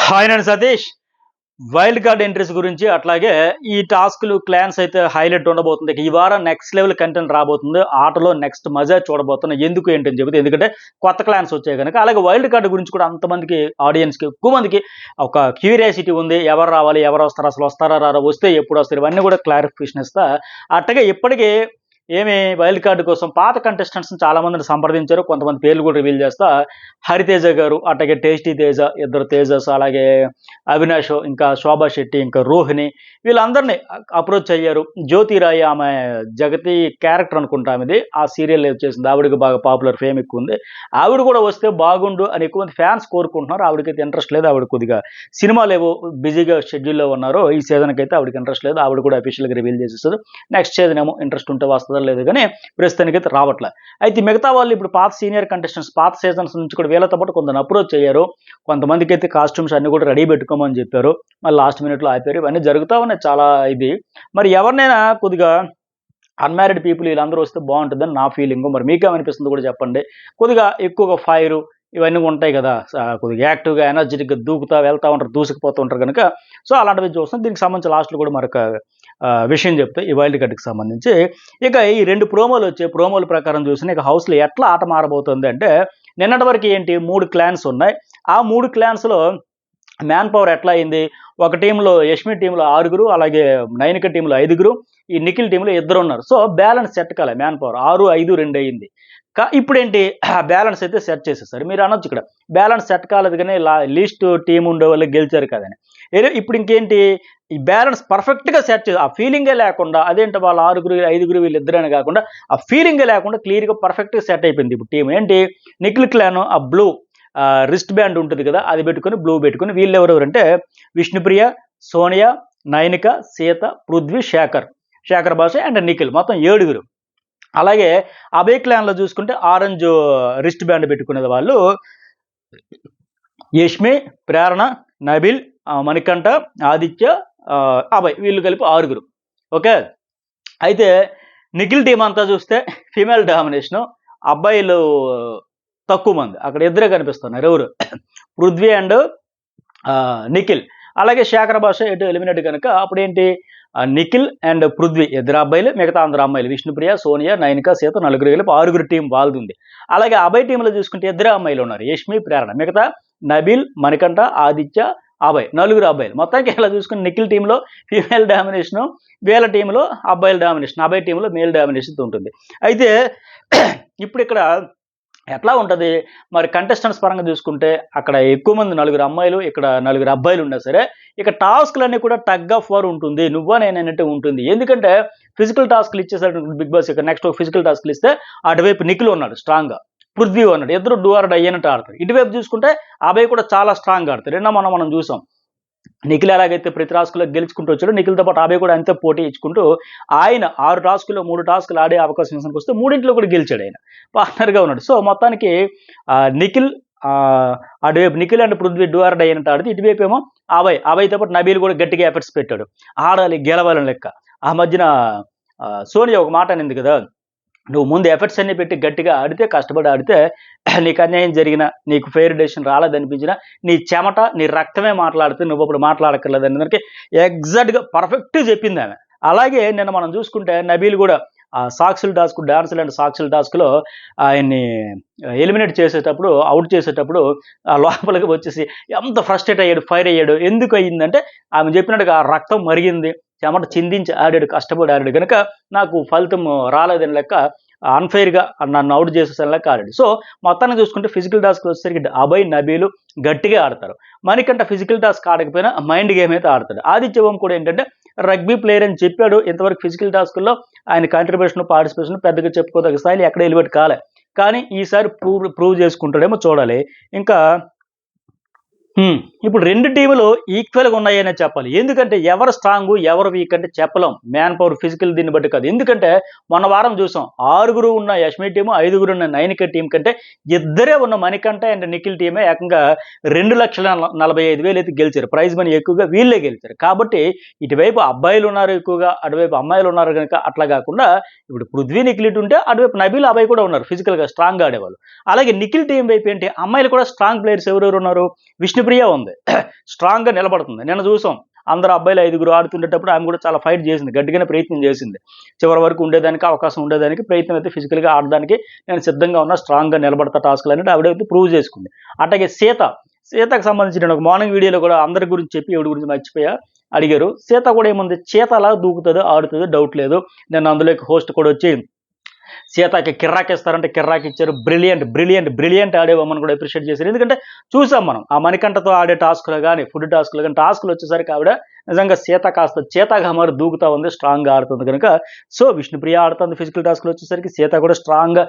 Hi నేను Satish. Wild card entries గురించి అట్లాగే ఈ టాస్క్లు క్లాన్స్ అయితే హైలైట్ ఉండబోతుంది. ఈ వారం నెక్స్ట్ లెవెల్ కంటెంట్ రాబోతుంది. ఆటలో నెక్స్ట్ మజా చూడబోతున్నా. ఎందుకు ఏంటని చెబితే ఎందుకంటే కొత్త క్లాన్స్ వచ్చాయి కనుక. అలాగే వైల్డ్ కార్డ్ గురించి కూడా అంతమందికి ఆడియన్స్కి ఎక్కువ మందికి ఒక క్యూరియాసిటీ ఉంది. ఎవరు రావాలి, ఎవరు వస్తారు, అసలు వస్తారా రారా, వస్తే ఎప్పుడు వస్తారు, ఇవన్నీ కూడా క్లారిఫికేషన్ ఇస్తా. అట్టగే ఇప్పటికీ ఏమి వైల్డ్ కార్డు కోసం పాత కంటెస్టెంట్స్ని చాలా మందిని సంప్రదించారు. కొంతమంది పేర్లు కూడా రివీల్ చేస్తా. హరితేజ గారు, అట్లాగే టేస్టీ తేజ, ఇద్దరు తేజస్, అలాగే అవినాష్, ఇంకా శోభా శెట్టి, ఇంకా రోహిణి, వీళ్ళందరినీ అప్రోచ్ అయ్యారు. జ్యోతిరాయ్, ఆమె జగతి క్యారెక్టర్ అనుకుంటా ఇది, ఆ సీరియల్ వచ్చేసింది. ఆవిడకి బాగా పాపులర్, ఫేమ్ ఎక్కువ ఉంది. ఆవిడ కూడా వస్తే బాగుండు అని ఎక్కువ మంది ఫ్యాన్స్ కోరుకుంటున్నారు. ఆవిడకైతే ఇంట్రెస్ట్ లేదు. ఆవిడ కొద్దిగా సినిమాలు ఏవో బిజీగా షెడ్యూల్లో ఉన్నారు. ఈ సీజన్కి అయితే ఆవిడకి ఇంట్రెస్ట్ లేదు. ఆవిడ కూడా అఫీషియల్గా రివీల్ చేసేస్తారు. నెక్స్ట్ సీజన్ ఏమో ఇంట్రెస్ట్ ఉంటే వస్తుందా లేదు, కానీ ప్రస్తుతానికి అయితే రావట్లే. అయితే మిగతా వాళ్ళు ఇప్పుడు పాత సీనియర్ కంటెస్టెంట్స్ పాత సీజన్స్ నుంచి కూడా వీళ్ళతో పాటు కొంత అప్రోచ్ అయ్యారు. కొంతమందికి అయితే కాస్ట్యూమ్స్ అన్ని కూడా రెడీ పెట్టుకోమని చెప్పారు. మళ్ళీ లాస్ట్ మినిట్లో ఆపారు. ఇవన్నీ జరుగుతూ ఉన్నాయి చాలా ఇది. మరి ఎవరినైనా కొద్దిగా అన్మ్యారీడ్ పీపుల్ వీళ్ళందరూ వస్తే బాగుంటుందని నా ఫీలింగ్. మరి మీకేమనిపిస్తుంది కూడా చెప్పండి. కొద్దిగా ఎక్కువగా ఫైరు ఇవన్నీ ఉంటాయి కదా, కొద్దిగా యాక్టివ్గా ఎనర్జెటిక్గా దూకుతా వెళ్తూ ఉంటారు, దూసుకుపోతూ ఉంటారు కనుక. సో అలాంటివి చూస్తాం. దీనికి సంబంధించి లాస్ట్లో కూడా మరొక విషయం చెప్తే ఈ వైల్డ్ కార్డ్కి సంబంధించి ఇక ఈ 2 ప్రోమోలు వచ్చే ప్రోమోల ప్రకారం చూసిన ఇక హౌస్లో ఎట్లా ఆట మారబోతుంది అంటే, నిన్నటి వరకు ఏంటి 3 క్లాన్స్ ఉన్నాయి. ఆ 3 క్లాన్స్లో మ్యాన్ పవర్ ఎట్లా అయింది, ఒక టీంలో యష్మి టీంలో 6, అలాగే నైనిక టీంలో 5, ఈ నిఖిల్ టీంలో 2 ఉన్నారు. సో బ్యాలెన్స్ సెట్ కాలే, మ్యాన్ పవర్ 6, 5, 2 అయింది. ఇప్పుడేంటి బ్యాలెన్స్ అయితే సెట్ చేసేసారు. మీరు అనొచ్చు ఇక్కడ బ్యాలెన్స్ సెట్ కాలేదు కానీ లీస్ట్ టీం ఉండే వాళ్ళు గెలిచారు కదని. ఇప్పుడు ఇంకేంటి, ఈ బ్యాలెన్స్ పర్ఫెక్ట్గా సెట్ చేసి ఆ ఫీలింగే లేకుండా, అదేంటి వాళ్ళ 6, 5 వీళ్ళిద్దరైనా కాకుండా ఆ ఫీలింగే లేకుండా క్లియర్గా పర్ఫెక్ట్గా సెట్ అయిపోయింది. ఇప్పుడు టీం ఏంటి, నిఖిల్ క్లాన్ ఆ బ్లూ రిస్ట్ బ్యాండ్ ఉంటుంది కదా, అది పెట్టుకుని బ్లూ పెట్టుకుని వీళ్ళు ఎవరెవరంటే విష్ణుప్రియ, సోనియా, నైనిక, సీత, పృథ్వీ, శేఖర్ భాష అండ్ నిఖిల్, మొత్తం 7. అలాగే అభయ్ క్లాన్లో చూసుకుంటే ఆరెంజ్ రిస్ట్ బ్యాండ్ పెట్టుకునేది వాళ్ళు యష్మి, ప్రేరణ, నబిల్, మణికంఠ, ఆదిత్య, అభయ్, వీళ్ళు కలిపి 6. ఓకే. అయితే నిఖిల్ టీం అంతా చూస్తే ఫీమేల్ డామినేషను, అబ్బాయిలు తక్కువ మంది, అక్కడ 2 కనిపిస్తున్నారు. ఎవరు, పృథ్వీ అండ్ నిఖిల్. అలాగే శేఖర్ భాష ఎటు ఎలిమినేట్ కనుక అప్పుడు ఏంటి, నిఖిల్ అండ్ పృథ్వీ 2 అబ్బాయిలు, మిగతా అందరు అమ్మాయిలు విష్ణుప్రియ, సోనియా, నైనిక, సీత 4 కలిపి 6 టీం వాళ్ళది. అలాగే అభయ్ టీంలో చూసుకుంటే 2 అమ్మాయిలు ఉన్నారు, యష్మి, ప్రేరణ. మిగతా నబిల్, మణికంఠ, ఆదిత్య, అభయ్, 4 అబ్బాయిలు. మొత్తానికి ఇలా చూసుకుని నిఖిల్ టీంలో ఫీమేల్ డామినేషను, వీళ్ళ టీంలో అబ్బాయిల డామినేషన్, అభయ్ టీంలో మేల్ డామినేషన్ ఉంటుంది. అయితే ఇప్పుడు ఇక్కడ ఎట్లా ఉంటుంది మరి కంటెస్టెంట్స్ పరంగా చూసుకుంటే, అక్కడ ఎక్కువ మంది 4 అమ్మాయిలు, ఇక్కడ 4 అబ్బాయిలు ఉన్నా సరే ఇక టాస్క్లన్నీ కూడా టగ్ ఆఫ్ వార్ ఉంటుంది, నువ్వా నేనన్నట్టు ఉంటుంది. ఎందుకంటే ఫిజికల్ టాస్క్లు ఇచ్చేసాడు బిగ్ బాస్. ఇక నెక్స్ట్ ఫిజికల్ టాస్క్లు ఇస్తే అటువైపు నిఖిల్ ఉన్నాడు స్ట్రాంగ్గా, పృథ్వీ ఉన్నాడు, 2 డూ ఆర్ డై అన్నట్టు ఆడతారు. ఇటువైపు చూసుకుంటే అభయ్ కూడా చాలా స్ట్రాంగ్ ఆడతారు. నిన్న మనం చూసాం నిఖిల్ ఎలాగైతే ప్రతి టాస్క్లో గెలుచుకుంటూ వచ్చాడో, నిఖిల్తో పాటు అభయ్ కూడా అంతే పోటీ ఇచ్చుకుంటూ ఆయన 6 టాస్కుల్లో 3 టాస్కులు ఆడే అవకాశం వస్తే 3 కూడా గెలిచాడు, ఆయన పార్ట్నర్గా ఉన్నాడు. సో మొత్తానికి నిఖిల్ అటువైపు Nikhil and Prithvi do or die అన్నట్టు ఆడితే, ఇటువైపు ఏమో అభయ్తో పాటు నబీల్ కూడా గట్టిగా ఎఫర్ట్స్ పెట్టాడు, ఆడాలి గెలవాలని లెక్క. ఆ మధ్యన సోనియా ఒక మాట అనింది కదా, నువ్వు ముందు ఎఫర్ట్స్ అన్ని పెట్టి గట్టిగా ఆడితే, కష్టపడి ఆడితే నీకు అన్యాయం జరిగినా, నీకు ఫెయిర్ డెసిషన్ రాలేదనిపించినా, నీ చెమట నీ రక్తమే మాట్లాడితే నువ్వు అప్పుడు మాట్లాడక్కర్లేదు అని దానికి ఎగ్జాక్ట్గా పర్ఫెక్ట్గా చెప్పింది ఆమె. అలాగే నిన్న మనం చూసుకుంటే నబీల్ కూడా సాక్షుల టాస్క్, డాన్స్ అండ్ సాక్షుల టాస్క్లో ఆయన్ని ఎలిమినేట్ చేసేటప్పుడు, అవుట్ చేసేటప్పుడు లోపలికి వచ్చేసి ఎంత ఫ్రస్ట్రేట్ అయ్యాడు, ఫైర్ అయ్యాడు. ఎందుకు అయ్యిందంటే ఆమె చెప్పినట్టుగా ఆ రక్తం మరిగింది, చెమట చిందించి ఆడాడు, కష్టపడి ఆడాడు కనుక నాకు ఫలితం రాలేదని లెక్క, అన్ఫెయిర్గా నన్ను అవుట్ చేసేసాను లెక్క ఆడాడు. సో మొత్తాన్ని చూసుకుంటే ఫిజికల్ టాస్క్ వచ్చేసరికి అభయ్, నబీలు గట్టిగా ఆడతారు. మణికంఠ ఫిజికల్ టాస్క్ ఆడకపోయినా మైండ్ గేమ్ అయితే ఆడతాడు. ఆదిత్య ఓం కూడా ఏంటంటే రగ్బీ ప్లేయర్ అని చెప్పాడు. ఇంతవరకు ఫిజికల్ టాస్క్లో ఆయన కాంట్రిబ్యూషన్, పార్టిసిపేషన్ పెద్దగా చెప్పుకోదగ్గ స్థాయిలో ఎక్కడ ఎలివేట్ కాలే, కానీ ఈసారి ప్రూవ్ చేసుకుంటాడేమో చూడాలి. ఇంకా ఇప్పుడు 2 టీములు ఈక్వల్గా ఉన్నాయనే చెప్పాలి. ఎందుకంటే ఎవరు స్ట్రాంగ్ ఎవరు వీక్ అంటే చెప్పలేం, మ్యాన్ పవర్ ఫిజికల్ దీన్ని బట్టి కాదు. ఎందుకంటే మొన్న వారం చూసాం 6 ఉన్న యష్మి టీము, 5 ఉన్న నైనిక టీం కంటే 2 ఉన్న మణికంఠ అండ్ నిఖిల్ టీమే ఏకంగా 2,45,000 అయితే గెలిచారు. ప్రైజ్ మనీ ఎక్కువగా వీళ్ళే గెలిచారు. కాబట్టి ఇటువైపు అబ్బాయిలు ఉన్నారు ఎక్కువగా, అటువైపు అమ్మాయిలు ఉన్నారు కనుక అట్లా కాకుండా ఇప్పుడు పృథ్వీ, నిఖిల్ ఉంటే అటువైపు నబీల్, అబ్బాయి కూడా ఉన్నారు ఫిజికల్గా స్ట్రాంగ్గా ఆడేవాళ్ళు. అలాగే నిఖిల్ టీం వైపు ఏంటి, అమ్మాయిలు కూడా స్ట్రాంగ్ ప్లేయర్స్ ఎవరెవరు ఉన్నారు, విష్ణుప్రియ ఉంది, ఉంది, స్ట్రాంగ్గా నిలబడుతుంది. నిన్న చూసాం అందరు అబ్బాయిలు 5గురు ఆడుతుండేటప్పుడు ఆమె కూడా చాలా ఫైట్ చేసింది, గట్టిగానే ప్రయత్నం చేసింది. చివరి వరకు ఉండేదానికి అవకాశం ఉండేదానికి ప్రయత్నం అయితే ఫిజికల్గా ఆడడానికి నేను సిద్ధంగా ఉన్నా, స్ట్రాంగ్గా నిలబడతా టాస్క్లు అనేది ఆవిడైతే ప్రూవ్ చేసుకుంది. అట్లాగే సీతకు సంబంధించి నేను ఒక మార్నింగ్ వీడియోలో కూడా అందరి గురించి చెప్పి ఎవడి గురించి మర్చిపోయా అడిగారు. సీత కూడా ఏముంది, చీతలా దూకుతుందో ఆడుతుందో డౌట్ లేదు. నేను అందులోకి హోస్ట్ కూడా వచ్చి సీతకి కిర్రాక్ ఇస్తారంటే కిర్రాక్ ఇచ్చారు. బ్రిలియంట్ ఆడేవమ్మని కూడా అప్రిషియేట్ చేశారు. ఎందుకంటే చూసాం మనం ఆ మణికంఠతో ఆడే టాస్క్లు కానీ ఫుడ్ టాస్క్లు కానీ టాస్క్లు వచ్చేసరికి ఆవిడ నిజంగా సీత కాస్త చేతగా మరి దూకుతా ఉంది, స్ట్రాంగ్గా ఆడుతుంది కనుక. సో విష్ణుప్రియ ఆడుతుంది ఫిజికల్ టాస్క్లు వచ్చేసరికి, సీత కూడా స్ట్రాంగ్గా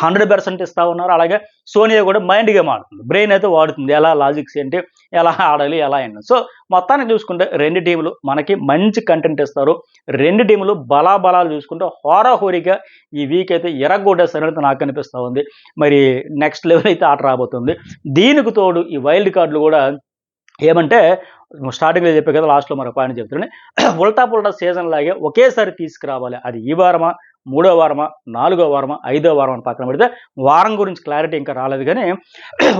100% ఇస్తూ ఉన్నారు. అలాగే సోనియా కూడా మైండ్ గేమ్ ఆడుతుంది, బ్రెయిన్ అయితే వాడుతుంది, ఎలా లాజిక్స్ ఏంటి, ఎలా ఆడాలి, ఎలా ఏంటి. సో మొత్తానికి చూసుకుంటే రెండు టీములు మనకి మంచి కంటెంట్ ఇస్తారు. రెండు టీములు బలాలు చూసుకుంటే హోరాహోరీగా ఈ వీక్ అయితే ఎరగొట్టేస్తారని నాకు అనిపిస్తూ ఉంది. మరి నెక్స్ట్ లెవెల్ అయితే ఆట రాబోతుంది. దీనికి తోడు ఈ వైల్డ్ కార్డులు కూడా ఏమంటే స్టార్టింగ్లో చెప్పే కదా, లాస్ట్లో మరో పాయింట్ చెప్తున్నాను. ఉల్టా సీజన్ లాగే ఒకేసారి తీసుకురావాలి. అది ఈ వారమా, 3వ వారమా, 4వ వారమా, 5వ వారం అని పక్కన పెడితే వారం గురించి క్లారిటీ ఇంకా రాలేదు. కానీ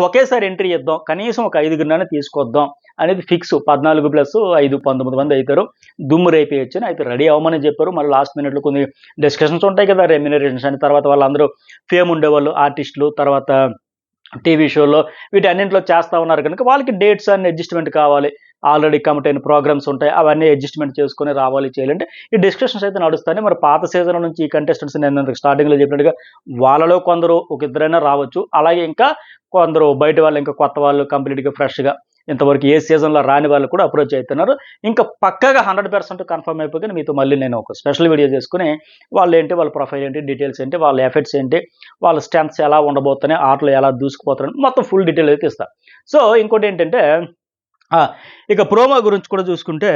ఒకేసారి ఎంట్రీ ఇద్దాం, కనీసం ఒక 5గురినైనా తీసుకొద్దాం అనేది ఫిక్స్. 14+5 19 మంది అవుతారు, దుమ్ము రేపేయచ్చు అని అయితే రెడీ అవ్వమని చెప్పారు. మరి లాస్ట్ మినిట్లో కొన్ని డిస్కషన్స్ ఉంటాయి కదా, రెమ్యునరేషన్స్ అని, తర్వాత వాళ్ళందరూ ఫేమ్ ఉండేవాళ్ళు ఆర్టిస్టులు, తర్వాత టీవీ షోలో వీటన్నింటిలో చేస్తూ ఉన్నారు కనుక వాళ్ళకి డేట్స్ అన్ని అడ్జస్ట్మెంట్ కావాలి. ఆల్రెడీ కమిట్ అయిన ప్రోగ్రామ్స్ ఉంటాయి, అవన్నీ అడ్జస్ట్మెంట్ చేసుకుని రావాలి, చేయాలంటే ఈ డిస్కషన్స్ అయితే నడుస్తాయి. మరి పాత సీజన్ నుంచి ఈ కంటెస్టెంట్స్ నేను స్టార్టింగ్లో చెప్పినట్టుగా వాళ్ళలో కొందరు ఒక ఇద్దరైనా రావచ్చు. అలాగే ఇంకా కొందరు బయట వాళ్ళు, ఇంకా కొత్త వాళ్ళు, కంప్లీట్గా ఫ్రెష్గా ఇంతవరకు ఏ సీజన్లో రాని వాళ్ళు కూడా అప్రోచ్ అవుతున్నారు. ఇంకా పక్కగా 100% కన్ఫర్మ్ అయిపోయి మీతో మళ్ళీ నేను ఒక స్పెషల్ వీడియో చేసుకుని వాళ్ళు ఏంటి, వాళ్ళ ప్రొఫైల్ ఏంటి, డీటెయిల్స్ ఏంటి, వాళ్ళ ఎఫెక్ట్స్ ఏంటి, వాళ్ళ స్ట్రెంత్స్ ఎలా ఉండబోతున్నాయి, ఆటలు ఎలా దూసుకుపోతున్నాయి, మొత్తం ఫుల్ డీటెయిల్ అయితే ఇస్తాను. సో ఇంకోటి ఏంటంటే ఇక ప్రోమో గురించి కూడా చూసుకుంటే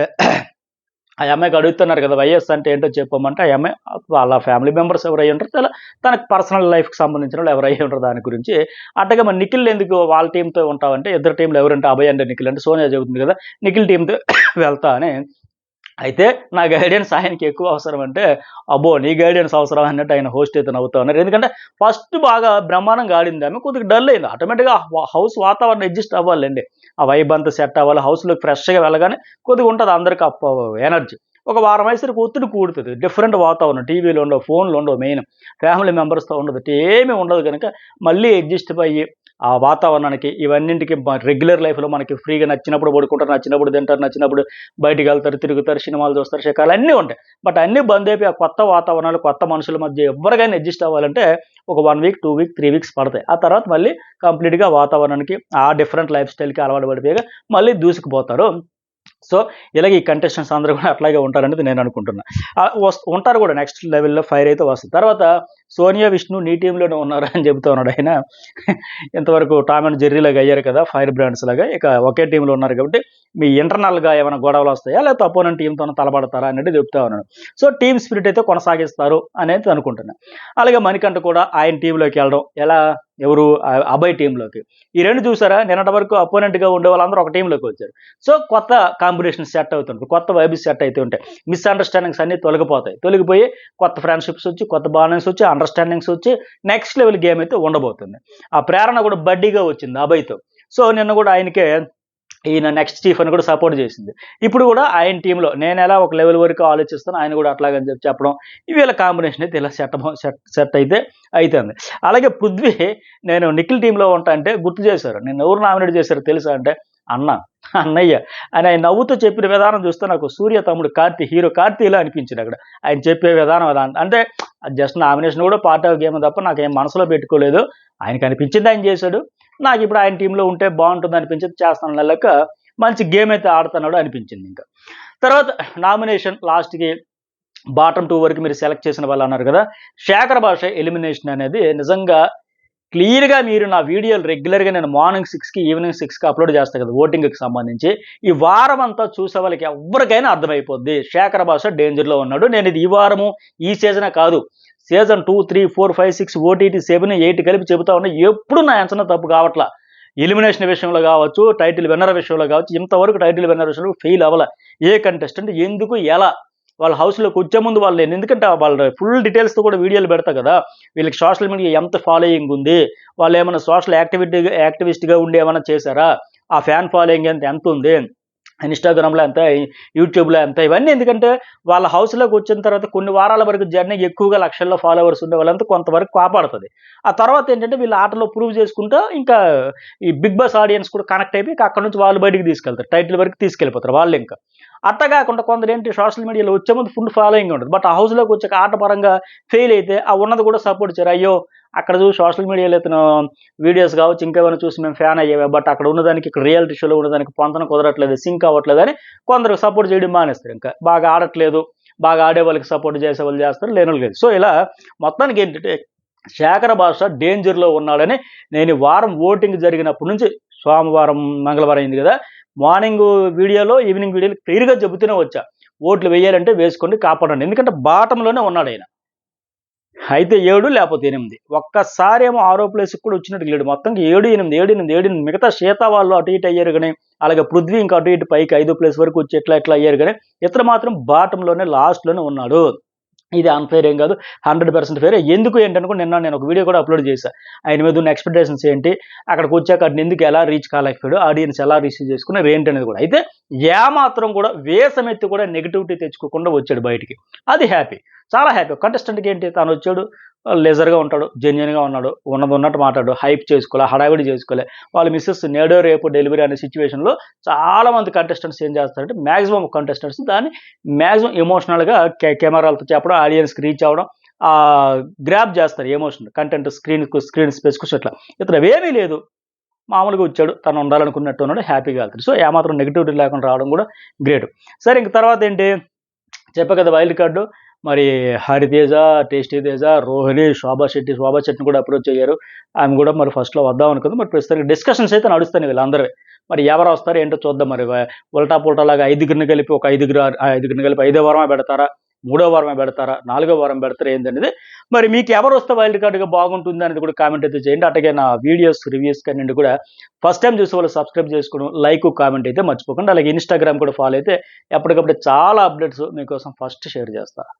ఆ అమ్మాయికి అడుగుతున్నారు కదా వైఎస్ అంటే ఏంటో చెప్పమంటే, ఆ అమ్మాయి వాళ్ళ ఫ్యామిలీ మెంబర్స్ ఎవరై ఉంటారు, తనకు పర్సనల్ లైఫ్కి సంబంధించిన వాళ్ళు ఎవరై ఉంటారు దాని గురించి. అట్టగా మరి నిఖిల్ ఎందుకు వాళ్ళ టీంతో ఉంటావంటే, ఇద్దరు టీంలో ఎవరంటే అభయ్ అంటే నిఖిల్ అంటే సోనియా చెబుతుంది కదా, నిఖిల్ టీంతో వెళ్తా అని. అయితే నా గైడెన్స్ ఆయనకి ఎక్కువ అవసరం అంటే, అబ్బో నీ గైడెన్స్ అవసరం అన్నట్టు ఆయన హోస్ట్ అయితే నవ్వుతా ఉన్నారు. ఎందుకంటే ఫస్ట్ బాగా బ్రహ్మాండంగా ఆడింది ఆమె, కొద్దిగా డల్ అయింది. ఆటోమేటిక్గా హౌస్ వాతావరణం అడ్జస్ట్ అవ్వాలండి, ఆ వైబ్ అంతా సెట్ అవ్వాలి. హౌస్లోకి ఫ్రెష్గా వెళ్ళగానే కొద్దిగా ఉంటుంది అందరికీ ఎనర్జీ. ఒక వారం అయ్యేసరికి ఒత్తిడి కూడుతుంది, డిఫరెంట్ వాతావరణం, టీవీలో ఉండవు, ఫోన్లు ఉండవు, మెయిన్ ఫ్యామిలీ మెంబర్స్తో ఉండదు, ఏమీ ఉండదు కనుక మళ్ళీ అడ్జస్ట్ అయ్యి ఆ వాతావరణానికి ఇవన్నింటికి రెగ్యులర్ లైఫ్లో మనకి ఫ్రీగా నచ్చినప్పుడు పడుకుంటారు, నచ్చినప్పుడు తింటారు, నచ్చినప్పుడు బయటికి వెళ్తారు, తిరుగుతారు, సినిమాలు చూస్తారు, షికాలు అన్నీ ఉంటాయి. బట్ అన్నీ బంద్ అయిపోయి ఆ కొత్త వాతావరణాలు, కొత్త మనుషుల మధ్య ఎవరికైనా అడ్జస్ట్ అవ్వాలంటే ఒక 1 వీక్ 2 వీక్ 3 వీక్స్ పడతాయి. ఆ తర్వాత మళ్ళీ కంప్లీట్గా వాతావరణానికి ఆ డిఫరెంట్ లైఫ్ స్టైల్కి అలవాటు పడిపోయాక మళ్ళీ దూసుకుపోతారు. సో ఇలాగ ఈ కంటెస్టెంట్స్ అందరూ కూడా అట్లాగే ఉంటారనేది నేను అనుకుంటున్నా. ఉంటారు కూడా, నెక్స్ట్ లెవెల్లో ఫైర్ అయితే వస్తుంది. తర్వాత సోనియా, విష్ణు నీ టీంలోనే ఉన్నారు అని చెబుతూ ఉన్నాడు ఆయన. ఇంతవరకు టామ్ అండ్ జెర్రీ లాగా అయ్యారు కదా, ఫైర్ బ్రాండ్స్ లాగా, ఇక ఒకే టీంలో ఉన్నారు కాబట్టి మీ ఇంటర్నల్గా ఏమైనా గొడవలు వస్తాయా, లేకపోతే అపోనెంట్ టీంతో తలపడతారా అనేది చెప్తా ఉన్నాడు. సో టీమ్ స్పిరిట్ అయితే కొనసాగిస్తారు అనేది అనుకుంటున్నాను. అలాగే మణికంఠ కూడా ఆయన టీంలోకి వెళ్ళడం, ఎలా ఎవరు అభయ్ టీంలోకి. ఈ రెండు చూసారా, నిన్నటి వరకు అపోనెంట్గా ఉండే వాళ్ళందరూ ఒక టీంలోకి వచ్చారు. సో కొత్త కాంబినేషన్ సెట్ అవుతుంటుంది, కొత్త వైబ్స్ సెట్ అవుతూ ఉంటాయి, మిస్అండర్స్టాండింగ్స్ అన్నీ తొలగిపోయి కొత్త ఫ్రెండ్షిప్స్ వచ్చి, కొత్త బాండింగ్స్ వచ్చి, అండర్స్టాండింగ్స్ వచ్చి నెక్స్ట్ లెవెల్ గేమ్ అయితే ఉండబోతుంది. ఆ ప్రేరణ కూడా బడ్డీగా వచ్చింది అభయ్తో. సో నిన్న కూడా ఆయనకే ఈయన నెక్స్ట్ చీఫ్ అని కూడా సపోర్ట్ చేసింది. ఇప్పుడు కూడా ఆయన టీంలో నేను ఎలా ఒక లెవెల్ వరకు ఆలోచిస్తాను, ఆయన కూడా అట్లాగని చెప్పడం, వీళ్ళ కాంబినేషన్ అయితే ఇలా సెట్ అయితే అవుతుంది. అలాగే పృథ్వీ నేను నిఖిల్ టీంలో ఉంటా అంటే గుర్తు చేశారు, నేను ఎవరు నామినేట్ చేశారు తెలుసా అంటే అన్నయ్య అని ఆయన నవ్వుతూ చెప్పిన విధానం చూస్తే నాకు సూర్య తమ్ముడు హీరో కార్తీలా అనిపించింది అక్కడ ఆయన చెప్పే విధానం. అంటే జస్ట్ నామినేషన్ కూడా పార్ట్ ఆఫ్ గేమ్ తప్ప నాకేం మనసులో పెట్టుకోలేదు, ఆయనకు అనిపించింది ఆయన చేశాడు, నాకు ఇప్పుడు ఆయన టీంలో ఉంటే బాగుంటుంది అనిపించింది, చేస్తాను లెక్క మంచి గేమ్ అయితే ఆడుతున్నాడు అనిపించింది. ఇంకా తర్వాత నామినేషన్ లాస్ట్కి బాటమ్ 2 వరకు మీరు సెలెక్ట్ చేసిన వాళ్ళు అన్నారు కదా, శేఖర్ భాష ఎలిమినేషన్ అనేది నిజంగా క్లియర్గా మీరు నా వీడియోలు రెగ్యులర్గా నేను మార్నింగ్ 6కి ఈవినింగ్ 6కి అప్లోడ్ చేస్తాను కదా ఓటింగ్కి సంబంధించి, ఈ వారం అంతా చూసే వాళ్ళకి ఎవరికైనా అర్థమైపోద్ది శేఖర్ భాష డేంజర్లో ఉన్నాడు. నేను ఇది ఈ వారము ఈ సీజనే కాదు, సీజన్ 2, 3, 4, 5, 6, OTT 7, 8 కలిపి చెబుతా ఉన్నా, ఎప్పుడు నా అంచనా తప్పు కావట్లా. ఎలిమినేషన్ విషయంలో కావచ్చు, టైటిల్ విన్నర్ విషయంలో కావచ్చు, ఇంతవరకు టైటిల్ విన్నర్ విషయంలో ఫెయిల్ అవ్వాల ఏ కంటెస్టెంట్, ఎందుకు ఎలా వాళ్ళ హౌస్లోకి వచ్చే ముందు వాళ్ళు ఎందుకంటే వాళ్ళ ఫుల్ డీటెయిల్స్తో కూడా వీడియోలు పెడతా కదా, వీళ్ళకి సోషల్ మీడియా ఎంత ఫాలోయింగ్ ఉంది, వాళ్ళు ఏమైనా సోషల్ యాక్టివిస్ట్గా ఉండి ఏమైనా చేశారా, ఆ ఫ్యాన్ ఫాలోయింగ్ ఎంత ఉంది, ఇన్స్టాగ్రామ్లో ఎంత, యూట్యూబ్లో ఎంత, ఇవన్నీ ఎందుకంటే వాళ్ళ హౌస్లోకి వచ్చిన తర్వాత కొన్ని వారాల వరకు జర్నీ ఎక్కువగా లక్షల్లో ఫాలోవర్స్ ఉండే వాళ్ళంతా కొంతవరకు కాపాడుతుంది. ఆ తర్వాత ఏంటంటే వీళ్ళు ఆటలో ప్రూవ్ చేసుకుంటూ ఇంకా ఈ బిగ్ బాస్ ఆడియన్స్ కూడా కనెక్ట్ అయిపోయి అక్కడ నుంచి వాళ్ళు బయటికి తీసుకెళ్తారు, టైటిల్ వరకు తీసుకెళ్ళిపోతారు వాళ్ళు. ఇంకా అట్ట కాకుండా కొందరు ఏంటి సోషల్ మీడియాలో వచ్చే ముందు ఫుల్ ఫాలోయింగ్ ఉంటుంది, బట్ ఆ హౌస్లోకి వచ్చాక ఆట పరంగా ఫెయిల్ అయితే ఆ ఉన్నది కూడా సపోర్ట్ చేయరు. అయ్యో అక్కడ చూసి సోషల్ మీడియాలో ఇతను వీడియోస్ కావచ్చు ఇంకేమైనా చూసి మేము ఫ్యాన్ అయ్యేవా, బట్ అక్కడ ఉన్నదానికి ఇక్కడ రియాలిటీ షోలో ఉన్నదానికి పొంతన కుదరట్లేదు, సింక్ అవ్వట్లేదు అని కొందరు సపోర్ట్ చేయడం మానేస్తారు. ఇంకా బాగా ఆడట్లేదు, బాగా ఆడే వాళ్ళకి సపోర్ట్ చేసే వాళ్ళు చేస్తారు, లేని వాళ్ళు లేదు. సో ఇలా మొత్తానికి ఏంటంటే శేఖర భాష డేంజర్లో ఉన్నాడని నేను వారం ఓటింగ్ జరిగినప్పటి నుంచి, సోమవారం మంగళవారం అయింది కదా, మార్నింగ్ వీడియోలో ఈవినింగ్ వీడియోలో క్లియర్గా చెబుతూనే వచ్చా, ఓట్లు వేయాలంటే వేసుకోండి, కాపాడండి, ఎందుకంటే బాటంలోనే ఉన్నాడు ఆయన. అయితే 7 లేకపోతే 8, ఒక్కసారేమో 6 ప్లేస్కి కూడా వచ్చినట్టు లేడు, మొత్తంకి 7, 8, 7, 8, 7, మిగతా సీతా వాళ్ళు అటు ఇటు అయ్యారు కానీ, అలాగే పృథ్వీ ఇంకా అటు ఇటు పైకి 5 ప్లేస్ వరకు వచ్చి ఎట్లా అయ్యారు కానీ, ఇతను మాత్రం బాటంలోనే లాస్ట్లోనే ఉన్నాడు. ఇది అన్ఫేర్ ఏం కాదు, 100% ఫేర్. ఎందుకు ఏంటనుకో నిన్న నేను ఒక వీడియో కూడా అప్లోడ్ చేశాను, ఆయన మీద ఉన్న ఎక్స్పెక్టేషన్స్ ఏంటి, అక్కడికి వచ్చాక అటు ఎందుకు ఎలా రీచ్ కాలేకపోయాడు, ఆడియన్స్ ఎలా రిసీవ్ చేసుకున్నారు ఏంటి అనేది కూడా. అయితే ఏమాత్రం కూడా వేసమెత్తి కూడా నెగిటివిటీ తెచ్చుకోకుండా వచ్చాడు బయటికి, అది హ్యాపీ, చాలా హ్యాపీ. కంటెస్టెంట్కి ఏంటి, తాను వచ్చాడు లెజర్గా ఉంటాడు, జెన్యున్గా ఉన్నాడు, ఉన్నది ఉన్నట్టు మాట్లాడు, హైప్ చేసుకోలే, హడావిడి చేసుకోలే. వాళ్ళ మిస్సెస్ నేడో రేపు డెలివరీ అనే సిచ్యువేషన్లో చాలామంది కంటెస్టెంట్స్ ఏం చేస్తారంటే, మ్యాక్సిమం కంటెస్టెంట్స్ దాన్ని మ్యాక్సిమం ఎమోషనల్గా కెమెరాలతో చెప్పడం, ఆడియన్స్కి రీచ్ అవ్వడం, గ్రాప్ చేస్తారు ఎమోషన్ కంటెంట్, స్క్రీన్ స్పేస్ అట్లా. ఇతను ఏమీ లేదు, మామూలుగా వచ్చాడు, తను ఉండాలనుకున్నట్టు ఉన్నాడు, హ్యాపీగా వెళ్తాడు. సో ఏమాత్రం నెగిటివిటీ లేకుండా రావడం కూడా గ్రేట్. సరే ఇంక తర్వాత ఏంటి చెప్పా కదా, వైల్డ్ కార్డు మరి హరితేజ, టేస్టీ తేజ, రోహిణి, శోభా శెట్టిని కూడా అప్రోచ్ అయ్యారు. ఆమె కూడా మరి ఫస్ట్లో వద్దాం అనుకుంది, మరి ప్రస్తుతానికి డిస్కషన్స్ అయితే నడుస్తాయి వీళ్ళందరూ. మరి ఎవరు వస్తారో ఏంటో చూద్దాం. మరి ఉల్టా పుల్టాలాగా ఐదుగురిని కలిపి ఐదో వారమే పెడతారా, మూడో వారమే పెడతారా, నాలుగో వారం పెడతారా ఏందనేది, మరి మీకు ఎవరు వస్తే వైల్డ్ కార్డుగా బాగుంటుంది అనేది కూడా కామెంట్ అయితే చేయండి. అట్లాగే నా వీడియోస్ రివ్యూస్ కన్నీ కూడా ఫస్ట్ టైం చూసే వాళ్ళు సబ్స్క్రైబ్ చేసుకోవడం, లైక్, కామెంట్ అయితే మర్చిపోకండి. అలాగే ఇన్స్టాగ్రామ్ కూడా ఫాలో అయితే ఎప్పటికప్పుడు చాలా అప్డేట్స్ మీకోసం ఫస్ట్ షేర్ చేస్తాను.